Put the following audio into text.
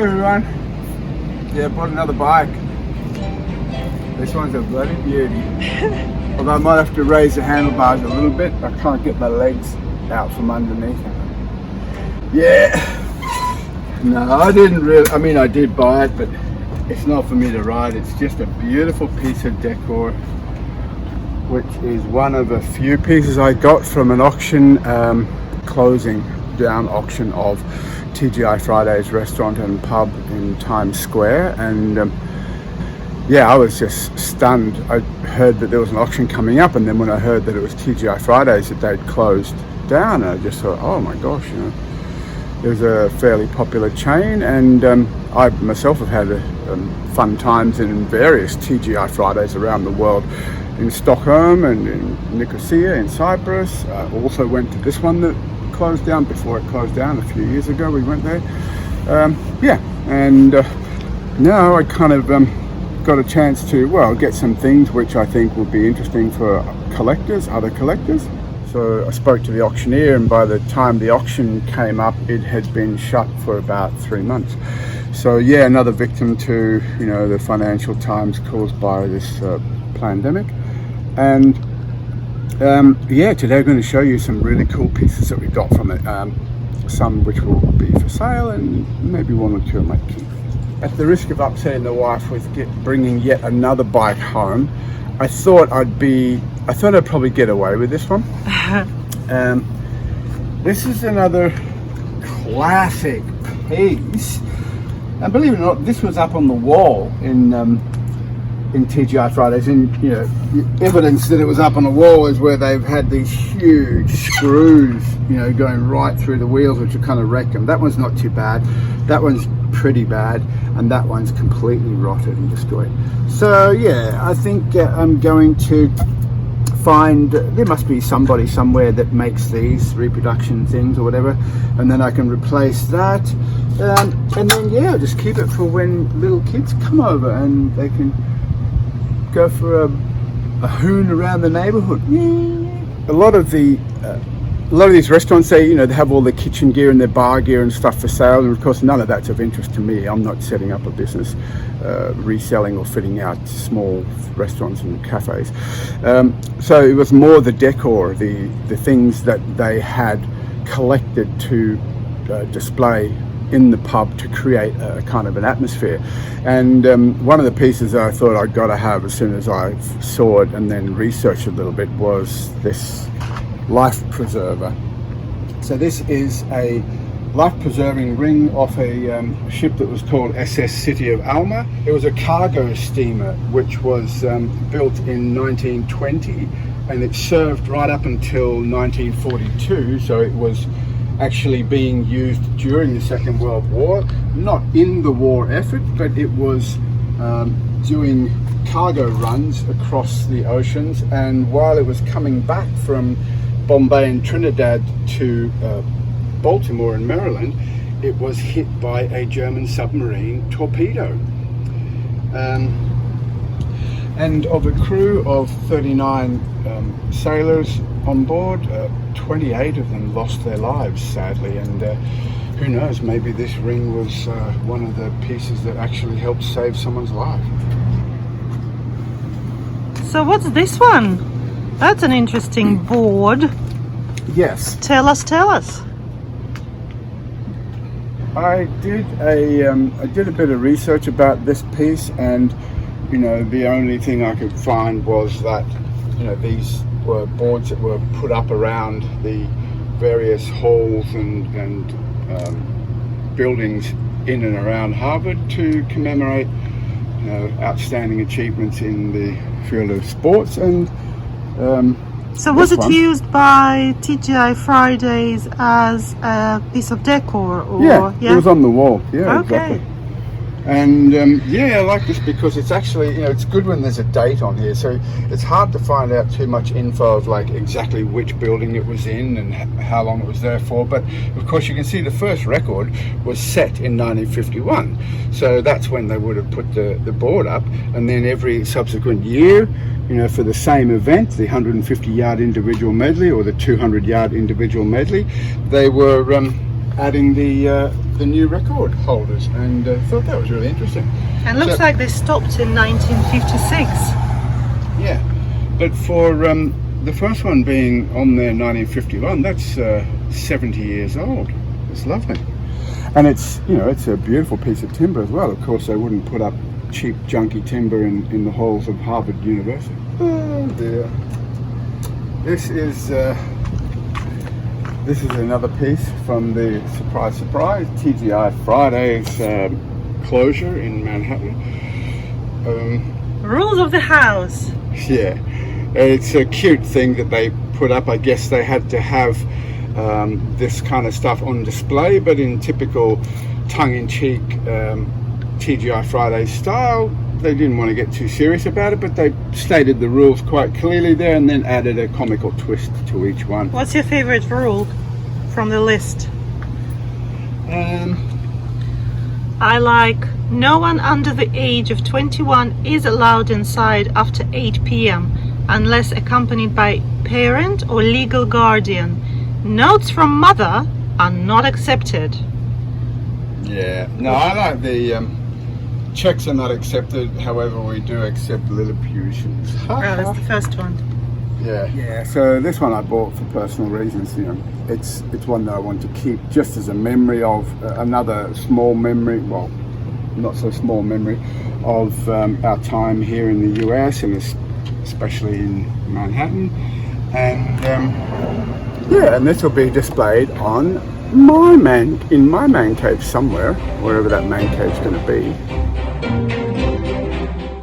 Hi everyone. Yeah, bought another bike. This one's a bloody beauty. Although I might have to raise the handlebars a little bit. I can't get my legs out from underneath it. Yeah. No, I didn't really, I mean I did buy it, but it's not for me to ride. It's just a beautiful piece of decor, which is one of a few pieces I got from an auction, closing down auction of TGI Fridays restaurant and pub in Times Square. And yeah, I was just stunned. I heard that there was an auction coming up, and then when I heard that it was TGI Fridays that they'd closed down, I just thought, oh my gosh, you know, it was a fairly popular chain. And I myself have had fun times in various TGI Fridays around the world, in Stockholm and in Nicosia in Cyprus. Also went to this one that closed down before it closed down a few years ago. We went there. Yeah, and now I kind of got a chance to, well, get some things which I think will be interesting for collectors, other collectors. So I spoke to the auctioneer, and by the time the auction came up, it had been shut for about 3 months. So yeah, another victim to, you know, the financial times caused by this pandemic. And yeah, today I'm going to show you some really cool pieces that we got from it. Some which will be for sale, and maybe one or two I might keep. At the risk of upsetting the wife with bringing yet another bike home, I thought I'd probably get away with this one. This is another classic piece, and believe it or not, this was up on the wall in TGI Fridays. And you know, the evidence that it was up on the wall is where they've had these huge screws, you know, going right through the wheels, which have kind of wrecked them. That one's not too bad. That one's pretty bad, and that one's completely rotted and destroyed. So yeah, I think I'm going to find, there must be somebody somewhere that makes these reproduction things or whatever, and then I can replace that, and then yeah, just keep it for when little kids come over and they can go for a hoon around the neighborhood. A lot of these restaurants, they have all the kitchen gear and their bar gear and stuff for sale, and of course none of that's of interest to me. I'm not setting up a business reselling or fitting out small restaurants and cafes. So it was more the decor, the things that they had collected to display in the pub to create a kind of an atmosphere. And one of the pieces that I thought I'd got to have as soon as I saw it and then researched a little bit was this life preserver. So this is a life-preserving ring off a ship that was called SS City of Alma. It was a cargo steamer which was built in 1920, and it served right up until 1942. So it was actually being used during the Second World War, not in the war effort, but it was doing cargo runs across the oceans. And while it was coming back from Bombay and Trinidad to Baltimore in Maryland, it was hit by a German submarine torpedo. And of a crew of 39 sailors on board, 28 of them lost their lives, sadly. And who knows, maybe this ring was one of the pieces that actually helped save someone's life. So what's this one? That's an interesting board. Yes. Tell us. I did a bit of research about this piece, and you know, the only thing I could find was that, you know, these were boards that were put up around the various halls and buildings in and around Harvard to commemorate, you know, outstanding achievements in the field of sports. And so was it used by TGI Fridays as a piece of decor? Or, yeah, it was on the wall. Yeah, okay. Exactly. And yeah, I like this because it's actually, you know, it's good when there's a date on here. So it's hard to find out too much info of like exactly which building it was in and how long it was there for. But of course you can see the first record was set in 1951. So that's when they would have put the board up. And then every subsequent year, you know, for the same event, the 150-yard individual medley or the 200-yard individual medley, they were adding the the new record holders, and thought that was really interesting. And looks like they stopped in 1956. Yeah, but for the first one being on there 1951, that's 70 years old. It's lovely. And it's, you know, it's a beautiful piece of timber as well. Of course, they wouldn't put up cheap, junky timber in the halls of Harvard University. Oh dear. This is another piece from the surprise TGI Fridays closure in Manhattan. Rules of the house. Yeah, it's a cute thing that they put up. I guess they had to have this kind of stuff on display, but in typical tongue-in-cheek TGI Fridays style, they didn't want to get too serious about it, but they stated the rules quite clearly there and then added a comical twist to each one. What's your favorite rule from the list? I like no one under the age of 21 is allowed inside after 8 p.m. unless accompanied by parent or legal guardian. Notes from mother are not accepted. Yeah, no, I like the checks are not accepted, however we do accept Lilliputians. Oh, that's the first one. Yeah, so this one I bought for personal reasons. You know, it's one that I want to keep just as a memory of another small memory, well, not so small memory, of our time here in the US and especially in Manhattan. And yeah, and this will be displayed on in my man cave somewhere, wherever that man cave's going to be.